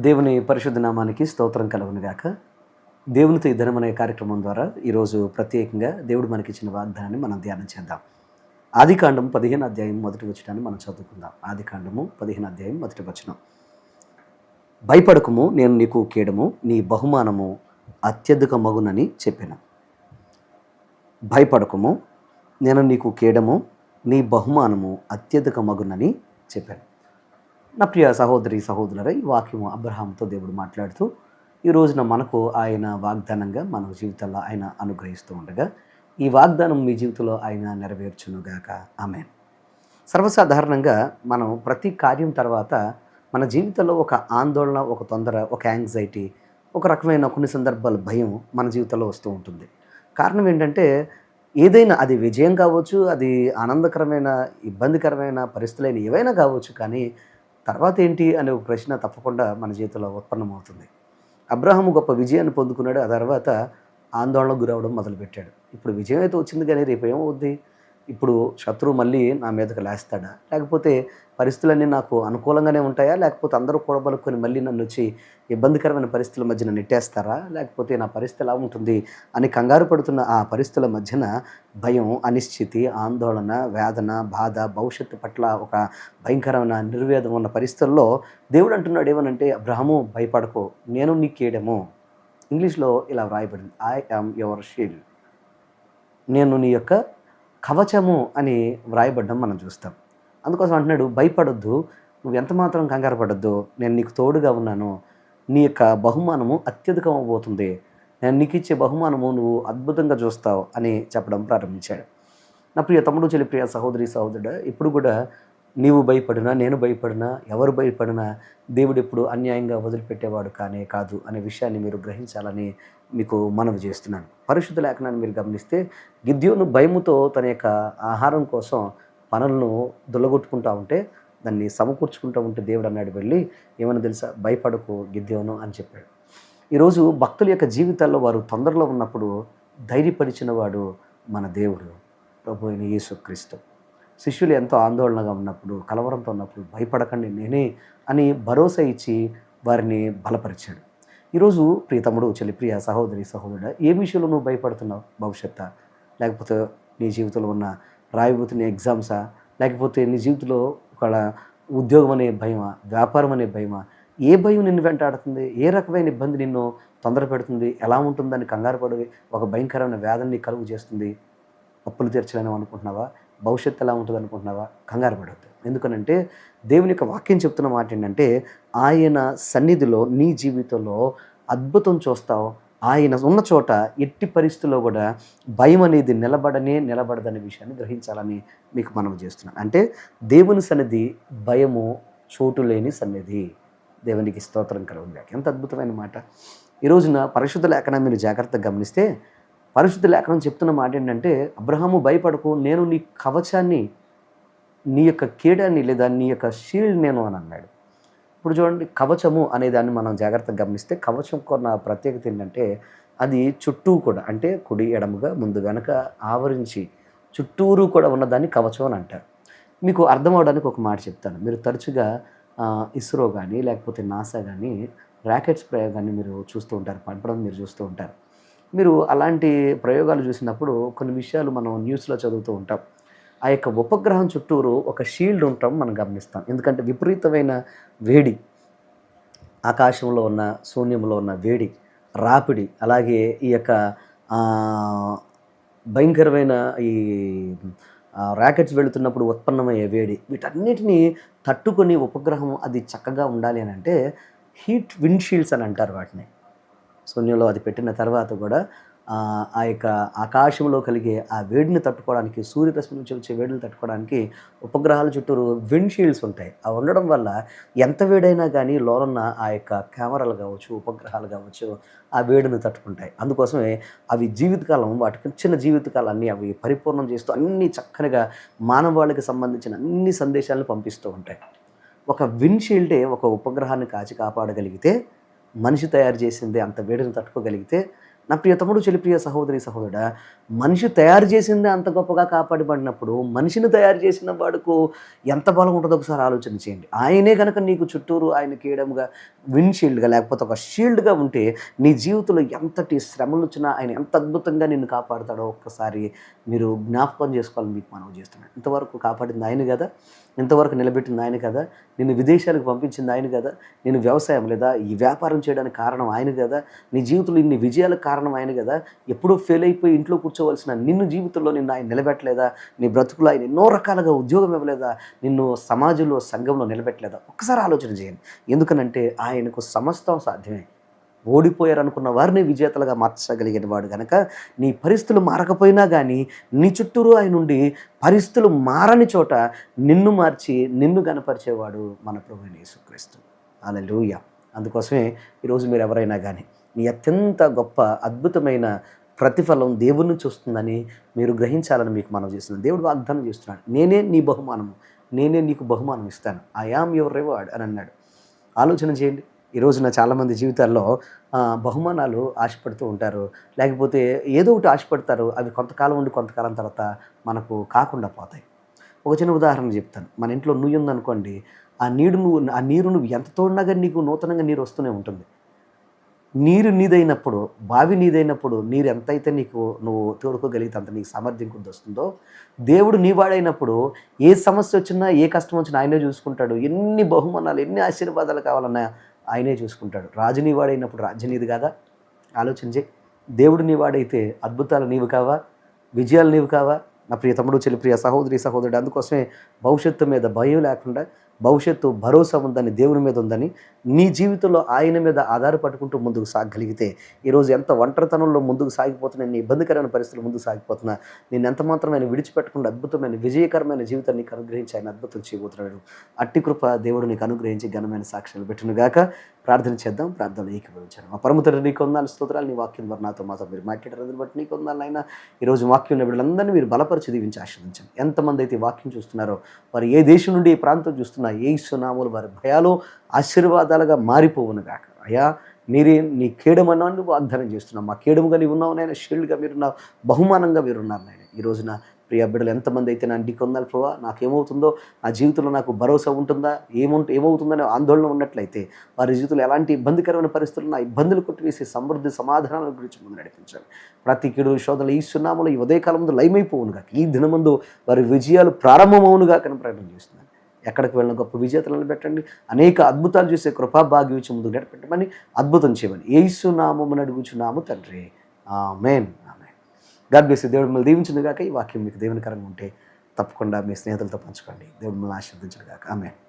దేవుని పరిశుద్ధ నామానికి స్తోత్రం కలుగునుగాక. దేవునితో ఈ దినం అనే కార్యక్రమం ద్వారా ఈరోజు ప్రత్యేకంగా దేవుడు మనకిచ్చిన వాగ్దానాన్ని మనం ధ్యానం చేద్దాం. ఆదికాండం 15 అధ్యాయం మొదటి వచనాన్ని మనం చదువుకుందాం. ఆదికాండము 15 అధ్యాయం మొదటి వచనం. భయపడకుము, నేను నీకు కేడము, నీ బహుమానము అత్యధిక మగునని చెప్పాను. భయపడకుము, నేను నీకు కేడము, నీ బహుమానము అత్యధిక మగునని చెప్పాను. నా ప్రియ సహోదరి సహోదరులరా, ఈ వాక్యము అబ్రహాంతో దేవుడు మాట్లాడుతూ ఈ రోజున మనకు ఆయన వాగ్దానంగా మన జీవితంలో ఆయన అనుగ్రహిస్తూ ఉండగా, ఈ వాగ్దానం మీ జీవితంలో ఆయన నెరవేర్చునుగాక. ఆమేన్. సర్వసాధారణంగా మనం ప్రతి కార్యం తర్వాత మన జీవితంలో ఒక ఆందోళన, ఒక తొందర, ఒక యాంగ్జైటీ, ఒక రకమైన కొన్ని సందర్భాలు భయం మన జీవితంలో వస్తూ ఉంటుంది. కారణం ఏంటంటే, ఏదైనా అది విజయం కావచ్చు, అది ఆనందకరమైన ఇబ్బందికరమైన పరిస్థితులైన ఏవైనా కావచ్చు, కానీ తర్వాత ఏంటి అనే ఒక ప్రశ్న తప్పకుండా మన జీవితంలో ఉత్పన్నమవుతుంది. అబ్రహాము గొప్ప విజయాన్ని పొందుకున్నాడు. ఆ తర్వాత ఆందోళనకు గురవడం మొదలుపెట్టాడు. ఇప్పుడు విజయం అయితే వచ్చింది, కానీ రేపు ఏమవుద్ది? ఇప్పుడు శత్రువు మళ్ళీ నా మీదకి లేస్తాడా? లేకపోతే పరిస్థితులన్నీ నాకు అనుకూలంగానే ఉంటాయా? లేకపోతే అందరూ కూడబలుకొని మళ్ళీ నన్ను వచ్చి ఇబ్బందికరమైన పరిస్థితుల మధ్యన నెట్టేస్తారా? లేకపోతే నా పరిస్థితి ఎలా ఉంటుంది అని కంగారు పడుతున్న ఆ పరిస్థితుల మధ్యన భయం, అనిశ్చితి, ఆందోళన, వేదన, బాధ, భవిష్యత్తు పట్ల ఒక భయంకరమైన నిర్వేదం ఉన్న పరిస్థితుల్లో దేవుడు అంటున్నాడు ఏమనంటే, అబ్రహాము భయపడకు, నేను నీకేడము. ఇంగ్లీష్లో ఇలా వ్రాయబడింది, ఐ యామ్ యువర్ షీల్డ్. నేను నీ యొక్క కవచము అని వ్రాయబడ్డం మనం చూస్తాం. అందుకోసం అంటున్నాడు, భయపడొద్దు, నువ్వు ఎంత మాత్రం కంగారు పడొద్దు, నేను నీకు తోడుగా ఉన్నాను, నీ యొక్క బహుమానము అత్యధికం అవబోతుంది, నేను నీకు ఇచ్చే బహుమానము నువ్వు అద్భుతంగా చూస్తావు అని చెప్పడం ప్రారంభించాడు. నా ప్రియ తమ్ముడు, చెల్లి, ప్రియ సహోదరి సహోదరుడు, ఇప్పుడు కూడా నీవు భయపడినా, నేను భయపడినా, ఎవరు భయపడినా దేవుడు ఎప్పుడు అన్యాయంగా వదిలిపెట్టేవాడు కానే కాదు అనే విషయాన్ని మీరు గ్రహించాలని మీకు మనవి చేస్తున్నాను. పరిశుద్ధ లేఖనాన్ని మీరు గమనిస్తే, గిద్యోను భయముతో తన యొక్క ఆహారం కోసం పనులను దుల్లగొట్టుకుంటూ ఉంటే, దాన్ని సమకూర్చుకుంటూ ఉంటే దేవుడు అన్నాడు వెళ్ళి, ఏమని తెలుసా, భయపడకు గిద్యోను అని చెప్పాడు. ఈరోజు భక్తుల యొక్క జీవితాల్లో వారు తొందరలో ఉన్నప్పుడు ధైర్యపరిచిన వాడు మన దేవుడు, ప్రభు అయిన యేసుక్రీస్తు. శిష్యులు ఎంతో ఆందోళనగా ఉన్నప్పుడు, కలవరంతో ఉన్నప్పుడు భయపడకండి నేనే అని భరోసా ఇచ్చి వారిని బలపరిచాడు. ఈరోజు ప్రియతముడు, చెల్లి, ప్రియ సహోదరి సహోదరుడు, ఏ విషయంలో నువ్వు భయపడుతున్నావు? భవిష్యత్తా? లేకపోతే నీ జీవితంలో ఉన్న రాయబోతున్న ఎగ్జామ్సా? లేకపోతే నీ జీవితంలో ఒక ఉద్యోగం అనే భయమా? వ్యాపారం అనే భయమా? ఏ భయం నిన్ను వెంటాడుతుంది? ఏ రకమైన ఇబ్బంది నిన్ను తొందర పెడుతుంది? ఎలా ఉంటుందని కంగారు పడి ఒక భయంకరమైన వేదనని కలుగు చేస్తుంది? అప్పులు తీర్చలేని అనుకుంటున్నావా? భవిష్యత్తు ఎలా ఉంటుంది అనుకుంటున్నావా? కంగారు పడవద్దు. ఎందుకనంటే దేవుని యొక్క వాక్యం చెప్తున్న మాట ఏంటంటే, ఆయన సన్నిధిలో నీ జీవితంలో అద్భుతం చూస్తావు. ఆయన ఉన్న చోట ఎట్టి పరిస్థితుల్లో కూడా భయం అనేది నిలబడదనే విషయాన్ని గ్రహించాలని మీకు మనవి చేస్తున్నాను. అంటే దేవుని సన్నిధి భయము చోటు లేని సన్నిధి. దేవునికి స్తోత్రం కలుగుగాక. ఎంత అద్భుతమైన మాట. ఈ రోజున పరిశుద్ధ లేఖనాన్ని మీరు జాగ్రత్తగా గమనిస్తే, పరిశుద్ధ లేఖనం చెప్తున్న మాట ఏంటంటే, అబ్రహాము భయపడకు, నేను నీ కవచాన్ని, నీ యొక్క కేడాన్ని లేదా నీ యొక్క షీల్డ్ నేను అని అన్నాడు. ఇప్పుడు చూడండి, కవచము అనే దాన్ని మనం జాగ్రత్తగా గమనిస్తే, కవచం కొన్న ప్రత్యేకత ఏంటంటే, అది చుట్టూ కూడా, అంటే కుడి ఎడముగా ముందు వెనక ఆవరించి చుట్టూరు కూడా ఉన్నదాన్ని కవచం అని అంటారు. మీకు అర్థం అవడానికి ఒక మాట చెప్తాను. మీరు తరచుగా ఇస్రో కానీ లేకపోతే నాసా కానీ రాకెట్స్ ప్రయోగాన్ని మీరు చూస్తూ ఉంటారు, పంపడం మీరు చూస్తూ ఉంటారు. మీరు అలాంటి ప్రయోగాలు చూసినప్పుడు కొన్ని విషయాలు మనం న్యూస్లో చదువుతూ ఉంటాం. ఆ యొక్క ఉపగ్రహం చుట్టూరు ఒక షీల్డ్ ఉండటం మనం గమనిస్తాం. ఎందుకంటే విపరీతమైన వేడి, ఆకాశంలో ఉన్న శూన్యంలో ఉన్న వేడి, రాపిడి, అలాగే ఈ యొక్క భయంకరమైన ఈ రాకెట్స్ వెళుతున్నప్పుడు ఉత్పన్నమయ్యే వేడి, వీటన్నిటినీ తట్టుకొని ఉపగ్రహం అది చక్కగా ఉండాలి అని అంటే హీట్ విండ్షీల్డ్స్ అని అంటారు వాటిని. శూన్యంలో అది పెట్టిన తర్వాత కూడా ఆ యొక్క ఆకాశంలో కలిగే ఆ వేడిని తట్టుకోవడానికి, సూర్యరశ్మి నుంచి వచ్చే వేడిని తట్టుకోవడానికి ఉపగ్రహాల చుట్టూరు విండ్షీల్డ్స్ ఉంటాయి. అవి ఉండడం వల్ల ఎంత వేడైనా కానీ లోనున్న ఆ యొక్క కెమెరాలు కావచ్చు, ఉపగ్రహాలు కావచ్చు, ఆ వేడిని తట్టుకుంటాయి. అందుకోసమే అవి జీవితకాలం, వాటికి చిన్న జీవితకాలాన్ని అవి పరిపూర్ణం చేస్తూ అన్ని చక్కగా మానవాళికి సంబంధించిన అన్ని సందేశాలను పంపిస్తూ ఉంటాయి. ఒక విండ్షీల్డే ఒక ఉపగ్రహాన్ని కాపాడగలిగితే, మనిషి తయారు చేసింది అంత వేడిని తట్టుకోగలిగితే, నా ప్రియ తమ్ముడు, చెల్లి, ప్రియ సహోదరి, సహోదరుడా, మనిషి తయారు చేసిందే అంత గొప్పగా కాపాడబడినప్పుడు మనిషిని తయారు చేసిన వాడుకు ఎంత బలం ఉంటుందో ఒకసారి ఆలోచన చేయండి. ఆయనే గనక నీకు చుట్టూరు ఆయన కీయడముగా విండ్‌షీల్డ్‌గా లేకపోతే ఒక షీల్డ్‌గా ఉంటే నీ జీవితంలో ఎంతటి శ్రమలొచ్చినా ఆయన ఎంత అద్భుతంగా నిన్ను కాపాడుతాడో ఒక్కసారి మీరు జ్ఞాపకం చేసుకోవాలని మీకు మనవి చేస్తున్నాను. ఇంతవరకు కాపాడింది ఆయన గదా! ఇంతవరకు నిలబెట్టింది ఆయన కదా! నిన్ను విదేశాలకు పంపించింది ఆయన కదా! నేను వ్యవసాయం లేదా ఈ వ్యాపారం చేయడానికి కారణం ఆయన కదా! నీ జీవితంలో ఇన్ని విజయాలకు కారణం ఆయన కదా! ఎప్పుడూ ఫెయిల్ అయిపోయి ఇంట్లో కూర్చోవలసిన నిన్ను జీవితంలో నిన్ను ఆయన నిలబెట్టలేదా? నీ బ్రతుకులో ఆయన ఎన్నో రకాలుగా ఉద్యోగం ఇవ్వలేదా? నిన్ను సమాజంలో, సంఘంలో నిలబెట్టలేదా? ఒక్కసారి ఆలోచన చేయండి. ఎందుకనంటే ఆయనకు సమస్తం సాధ్యమే. ఓడిపోయారనుకున్న వారిని విజేతలుగా మార్చగలిగిన వాడు గనక నీ పరిస్థితులు మారకపోయినా కానీ నీ చుట్టూరు ఆయన ఉండి పరిస్థితులు మారని చోట నిన్ను మార్చి నిన్ను గనపరిచేవాడు మన ప్రభువైన యేసుక్రీస్తు. హల్లెలూయా. అందుకోసమే ఈరోజు మీరు ఎవరైనా కానీ నీ అత్యంత గొప్ప అద్భుతమైన ప్రతిఫలం దేవుని నుంచి వస్తుందని మీరు గ్రహించాలని మీకు మనం చేస్తున్నాను. దేవుడు వాగ్దానం చేస్తున్నాడు, నేనే నీ బహుమానము, నేనే నీకు బహుమానం ఇస్తాను, ఐ యామ్ యువర్ రివార్డ్ అని అన్నాడు. ఆలోచన చేయండి. ఈ రోజున చాలామంది జీవితాల్లో బహుమానాలు ఆశపడుతూ ఉంటారు. లేకపోతే ఏదో ఒకటి ఆశపడతారు. అవి కొంతకాలం ఉండి కొంతకాలం తర్వాత మనకు కాకుండా పోతాయి. ఒక చిన్న ఉదాహరణ చెప్తాను. మన ఇంట్లో నుయ్యి ఉందనుకోండి, ఆ నీరు నువ్వు ఎంత తోడినా గాని నీకు నూతనంగా నీరు వస్తూనే ఉంటుంది. నీరు నీదైనప్పుడు, బావి నీదైనప్పుడు నీరు ఎంతైతే నువ్వు తోడుకోగలిగితే అంత నీకు సామర్థ్యం కొద్ది వస్తుందో, దేవుడు నీవాడైనప్పుడు ఏ సమస్య వచ్చినా, ఏ కష్టం వచ్చినా ఆయనే చూసుకుంటాడు. ఎన్ని బహుమానాలు, ఎన్ని ఆశీర్వాదాలు కావాలన్నా ఆయనే చూసుకుంటాడు. రాజు నీవాడైనప్పుడు రాజ్యం నీది కాదా? ఆలోచన చెయి. దేవుడు నీవాడైతే అద్భుతాలు నీవు కావా? విజయాలు నీవు కావా? నా ప్రియ తమ్ముడు, చెల్లి, ప్రియ సహోదరి, సహోదరుడు, అందుకోసమే భవిష్యత్తు మీద భయం లేకుండా, భవిష్యత్తు భరోసా ఉందని, దేవుని మీద ఉందని, నీ జీవితంలో ఆయన మీద ఆధారపడుకుంటూ ముందుకు సాగగలిగితే, ఈరోజు ఎంత ఒంటరితనంలో ముందుకు సాగిపోతున్నా, నీ ఇబ్బందికరమైన పరిస్థితులు ముందుకు సాగిపోతున్నా, నేను ఎంత మాత్రమైన విడిచిపెట్టకుండా అద్భుతమైన విజయకరమైన జీవితాన్ని నీకు అనుగ్రహించి ఆయన అద్భుతం చేయబోతున్నాడు. అట్టి కృప దేవుడు నీకు అనుగ్రహించి ఘనమైన సాక్ష్యాలు పెట్టునుగాక. ప్రార్థన చేద్దాం. ప్రార్థనలో ఏకీభవించాను. మా పరమ తండ్రి, నీకు వందనాలు, స్తోత్రాలు. నీ వాక్యం ద్వారా మాతో మీరు మాట్లాడారు బట్టి నీకు వందనాలు నాయనా. ఈరోజు వాక్యం బిడ్డలందరినీ మీరు బలపరిచి దీవించి ఆశీర్వదించండి. ఎంతమంది అయితే వాక్యం చూస్తున్నారో, వారు ఏ దేశం నుండి ఏ ప్రాంతం చూస్తున్నా, యేసు నామములో వారి భయాలు ఆశీర్వాదాలుగా మారిపోవునుగాక. అయ్యా, మీరే నీ కేడమన్నాను వాగ్దానం చేస్తున్నాం. మా కేడముగా నీవు ఉన్నావు నాయన, షీల్డ్గా మీరున్నావు, బహుమానంగా మీరున్నారు నాయన. ఈ రోజున ప్రియ బిడ్డలు ఎంతమంది అయితే నా ఇంటికి వందాలి ప్రభా, నాకేమవుతుందో, నా జీవితంలో నాకు భరోసా ఉంటుందా, ఏమవుతుందనే ఆందోళన ఉన్నట్లయితే, వారి జీవితంలో ఎలాంటి ఇబ్బందికరమైన పరిస్థితులు, నా ఇబ్బందులు కొట్టివేసి సమృద్ధి సమాధానాల గురించి ముందు నడిపించాలి. ప్రతి కీడు శోధనలు ఈ సున్నాములు ఈ ఉదయకాలం ముందు లయమైపోవునుగా, ఈ దినమందు వారి విజయాలు ప్రారంభమవునుగా కనుక ప్రకటన చేస్తున్నాను. ఎక్కడికి వెళ్ళిన గొప్ప విజేతలను పెట్టండి. అనేక అద్భుతాలు చేసే కృపా భాగ్యం ఇచ్చి ముందుకు నడిపెట్టమని, అద్భుతం చేయమని యేసు నామమున అడుగుచున్నాము తండ్రి. ఆమేన్. God bless you. దేవుడు మిమ్మల్ని దీవించును గాక. ఈ వాక్యం మీకు దేవునికరంగా ఉంటే తప్పకుండా మీ స్నేహితులతో పంచుకోండి. దేవుడు మిమ్మల్ని ఆశీర్వదించును గాక. ఆమేన్.